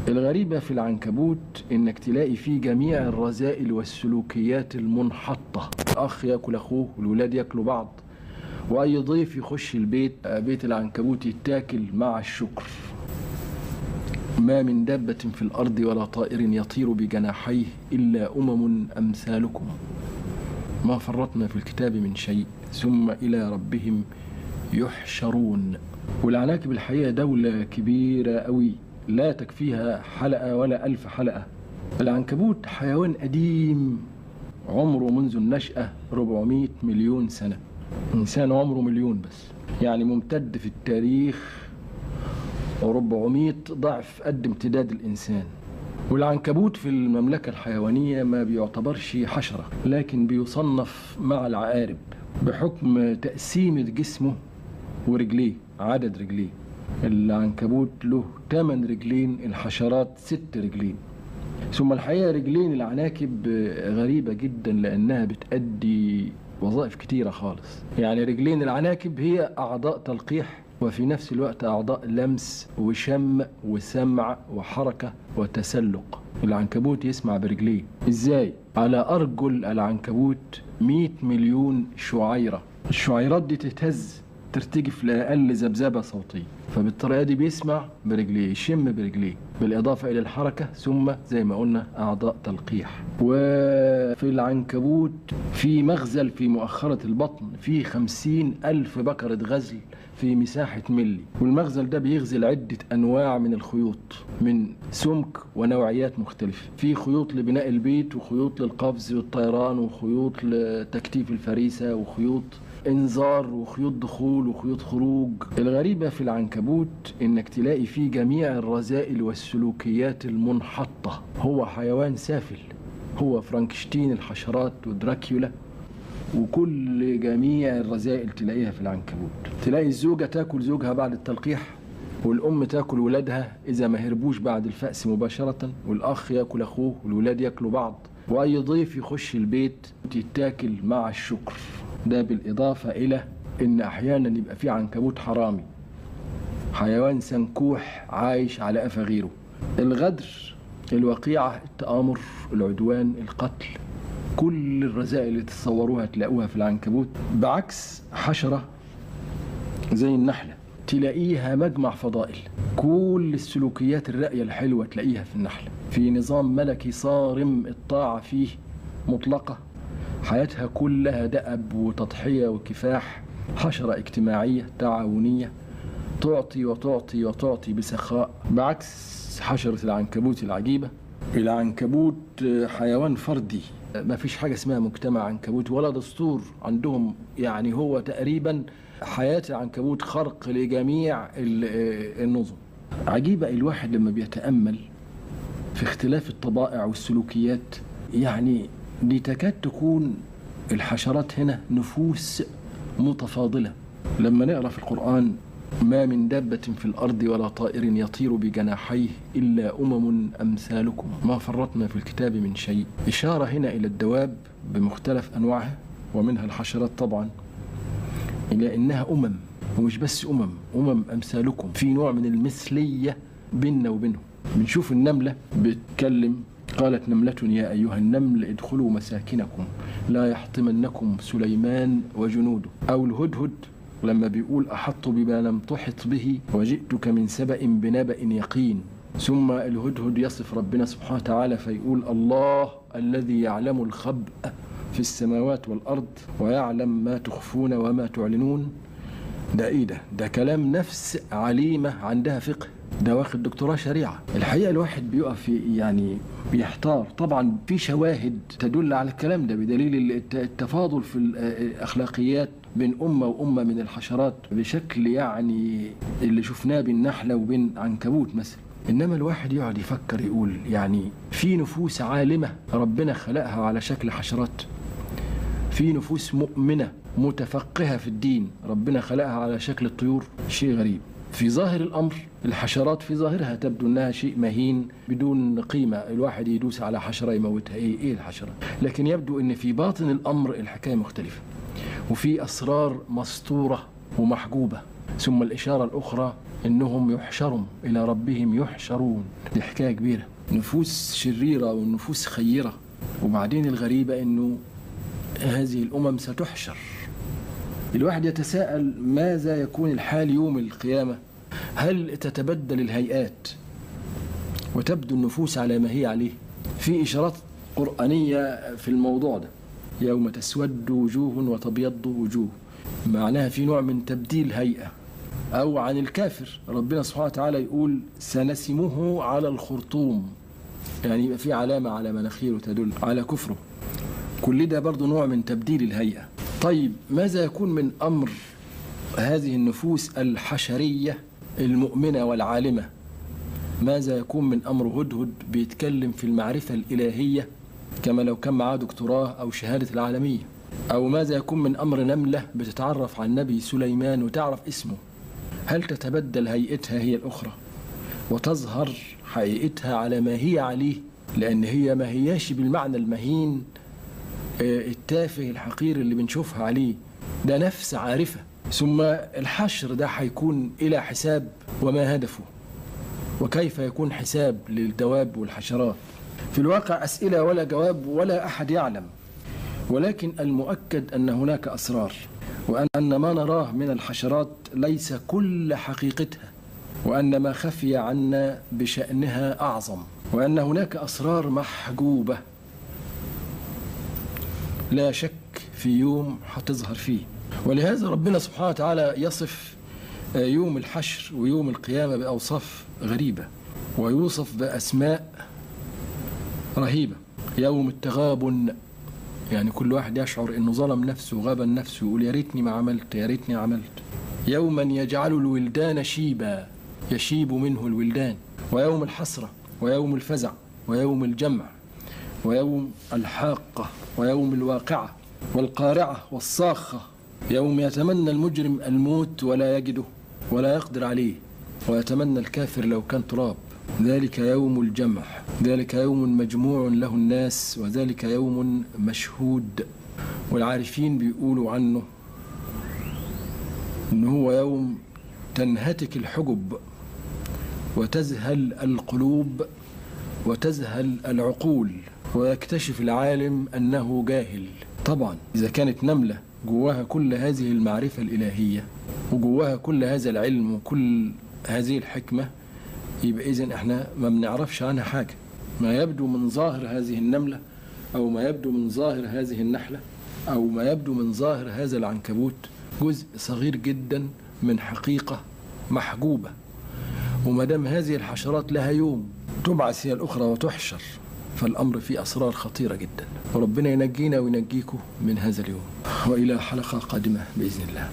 الغريبة في العنكبوت إنك تلاقي فيه جميع الرذائل والسلوكيات المنحطة. الأخ يأكل أخوه والولاد يأكلوا بعض، وأي ضيف يخش البيت، بيت العنكبوت يتاكل مع الشكر. ما من دابة في الأرض ولا طائر يطير بجناحيه إلا أمثالكم، ما فرطنا في الكتاب من شيء ثم إلى ربهم يحشرون. والعناكب الحقيقة دولة كبيرة أوي، لا تكفيها حلقة ولا 1000 حلقة. العنكبوت حيوان قديم عمره منذ النشأة 400 مليون سنة. إنسان عمره مليون بس، يعني ممتد في التاريخ 400 ضعف قد امتداد الإنسان. والعنكبوت في المملكة الحيوانية ما بيعتبرش حشرة، لكن بيصنف مع العقارب بحكم تقسيمة جسمه ورجليه، عدد رجليه. العنكبوت له 8 رجلين، الحشرات 6 رجلين. ثم الحقيقة رجلين العناكب غريبة جدا لأنها بتأدي وظائف كتيرة خالص. يعني رجلين العناكب هي أعضاء تلقيح، وفي نفس الوقت أعضاء لمس وشم وسمع وحركة وتسلق. العنكبوت يسمع برجليه. إزاي؟ على أرجل العنكبوت 100 مليون شعيرة. الشعيرات دي تهتز ترتجف لأقل ذبذبة صوتية، فبالطريقة دي بيسمع برجليه، يشم برجليه، بالإضافة إلى الحركة، ثم زي ما قلنا أعضاء تلقيح. وفي العنكبوت في مغزل في مؤخرة البطن فيه 50,000 بكرة غزل في مساحة ملي، والمغزل ده بيغزل عدة أنواع من الخيوط من سمك ونوعيات مختلفة. في خيوط لبناء البيت، وخيوط للقفز والطيران، وخيوط لتكتيف الفريسة، وخيوط انذار، وخيوط دخول، وخيوط خروج. الغريبة في العنكبوت انك تلاقي فيه جميع الرذائل والسلوكيات المنحطة. هو حيوان سافل، هو فرانكشتين الحشرات ودراكيولا، وكل جميع الرذائل تلاقيها في العنكبوت. تلاقي الزوجة تاكل زوجها بعد التلقيح، والأم تاكل ولادها إذا ما هربوش بعد الفأس مباشرة، والأخ ياكل أخوه والولاد ياكلوا بعض، وأي ضيف يخش البيت يتاكل مع الشكر. ده بالإضافة إلى إن أحيانا يبقى في عنكبوت حرامي، حيوان سنكوح عايش على قفا غيره. الغدر، الوقيعة، التآمر، العدوان، القتل، كل الرذائل اللي تتصوروها تلاقوها في العنكبوت. بعكس حشرة زي النحلة تلاقيها مجمع فضائل، كل السلوكيات الرأية الحلوة تلاقيها في النحلة. في نظام ملكي صارم، الطاعة فيه مطلقة، حياتها كلها دأب وتضحية وكفاح. حشرة اجتماعية تعاونية، تعطي وتعطي وتعطي بسخاء، بعكس حشرة العنكبوت العجيبة. العنكبوت حيوان فردي، ما فيش حاجة اسمها مجتمع عنكبوت ولا دستور عندهم. يعني هو تقريبا حياة العنكبوت خرق لجميع النظم. عجيبة الواحد لما بيتأمل في اختلاف الطبائع والسلوكيات. يعني دي تكاد تكون الحشرات هنا نفوس متفاضلة. لما نقرأ في القرآن ما من دابة في الأرض ولا طائر يطير بجناحيه إلا أمثالكم، ما فرطنا في الكتاب من شيء. إشارة هنا إلى الدواب بمختلف أنواعها، ومنها الحشرات طبعا، إلى إنها ومش بس أمثالكم. في نوع من المثلية بيننا وبينهم. بنشوف النملة بتكلم، قالت نملة يا أيها النمل ادخلوا مساكنكم لا يحطمنكم سليمان وجنوده. أو الهدهد لما بيقول أحط بما لم تحط به وجئتك من سبأ بنبأ يقين. ثم الهدهد يصف ربنا سبحانه وتعالى فيقول الله الذي يعلم الخبأ في السماوات والأرض ويعلم ما تخفون وما تعلنون. ده إيه ده كلام نفس عليمة عندها فقه، ده واخد دكتوراه شريعة. الحقيقة الواحد بيقف يعني بيحتار. طبعا في شواهد تدل على الكلام ده بدليل التفاضل في الأخلاقيات بين أمة وأمة من الحشرات بشكل يعني اللي شفناه بين نحلة وبين عنكبوت مثلا. إنما الواحد يقعد يفكر يقول يعني في نفوس عالمة ربنا خلقها على شكل حشرات، في نفوس مؤمنة متفقهة في الدين ربنا خلقها على شكل الطيور. شيء غريب. في ظاهر الأمر الحشرات في ظاهرها تبدو أنها شيء مهين بدون قيمة، الواحد يدوس على حشرة يموتها، إيه الحشرة؟ لكن يبدو أن في باطن الأمر الحكاية مختلفة، وفي أسرار مسطورة ومحجوبة. ثم الإشارة الأخرى إنهم يحشروا إلى ربهم يحشرون. دي حكاية كبيرة، نفوس شريرة والنفوس خيرة. وبعدين الغريبة إنه هذه الأمم ستحشر. الواحد يتساءل ماذا يكون الحال يوم القيامة؟ هل تتبدل الهيئات وتبدو النفوس على ما هي عليه؟ في إشارات قرآنية في الموضوع ده، يوم تسود وجوه وتبيض وجوه، معناها في نوع من تبديل هيئة. أو عن الكافر ربنا سبحانه وتعالى يقول سنسمه على الخرطوم، يعني يبقى في علامة على مناخيره تدل على كفره. كل ده برضو نوع من تبديل الهيئة. طيب ماذا يكون من أمر هذه النفوس الحشرية المؤمنة والعالمة؟ ماذا يكون من أمر هدهد بيتكلم في المعرفة الإلهية كما لو كان معاه دكتوراه أو شهادة العالمية؟ أو ماذا يكون من أمر نملة بتتعرف على النبي سليمان وتعرف اسمه؟ هل تتبدل هيئتها هي الأخرى وتظهر حقيقتها على ما هي عليه؟ لأن هي ما هياش بالمعنى المهين التافه الحقير اللي بنشوفها عليه، ده نفس عارفة. ثم الحشر ده هيكون إلى حساب، وما هدفه؟ وكيف يكون حساب للدواب والحشرات؟ في الواقع أسئلة ولا جواب ولا أحد يعلم، ولكن المؤكد أن هناك أسرار، وأن ما نراه من الحشرات ليس كل حقيقتها، وأن ما خفي عنا بشأنها أعظم، وأن هناك أسرار محجوبة لا شك في يوم هتظهر فيه. ولهذا ربنا سبحانه وتعالى يصف يوم الحشر ويوم القيامة بأوصاف غريبة، ويوصف بأسماء رهيبة. يوم التغابن، يعني كل واحد يشعر أنه ظلم نفسه وغاب نفسه، يقول يا ريتني ما عملت، يا ريتني عملت. يوما يجعل الولدان شيبا، يشيب منه الولدان. ويوم الحسرة، ويوم الفزع، ويوم الجمع، ويوم الحاقة، ويوم الواقعة والقارعة والصاخة. يوم يتمنى المجرم الموت ولا يجده ولا يقدر عليه، ويتمنى الكافر لو كان تراب. ذلك يوم الجمع، ذلك يوم مجموع له الناس، وذلك يوم مشهود. والعارفين بيقولوا عنه إنه هو يوم تنهتك الحجب وتذهل القلوب وتذهل العقول، ويكتشف العالم أنه جاهل. طبعا إذا كانت نملة جواها كل هذه المعرفة الإلهية وجواها كل هذا العلم وكل هذه الحكمة، يبقى إذن إحنا ما بنعرفش عنها حاجة. ما يبدو من ظاهر هذه النملة، أو ما يبدو من ظاهر هذه النحلة، أو ما يبدو من ظاهر هذا العنكبوت جزء صغير جدا من حقيقة محجوبة. وما دام هذه الحشرات لها يوم تبعث هي الأخرى وتحشر، فالأمر فيه أسرار خطيرة جدا. وربنا ينجينا وينجيكم من هذا اليوم، وإلى حلقة قادمة بإذن الله.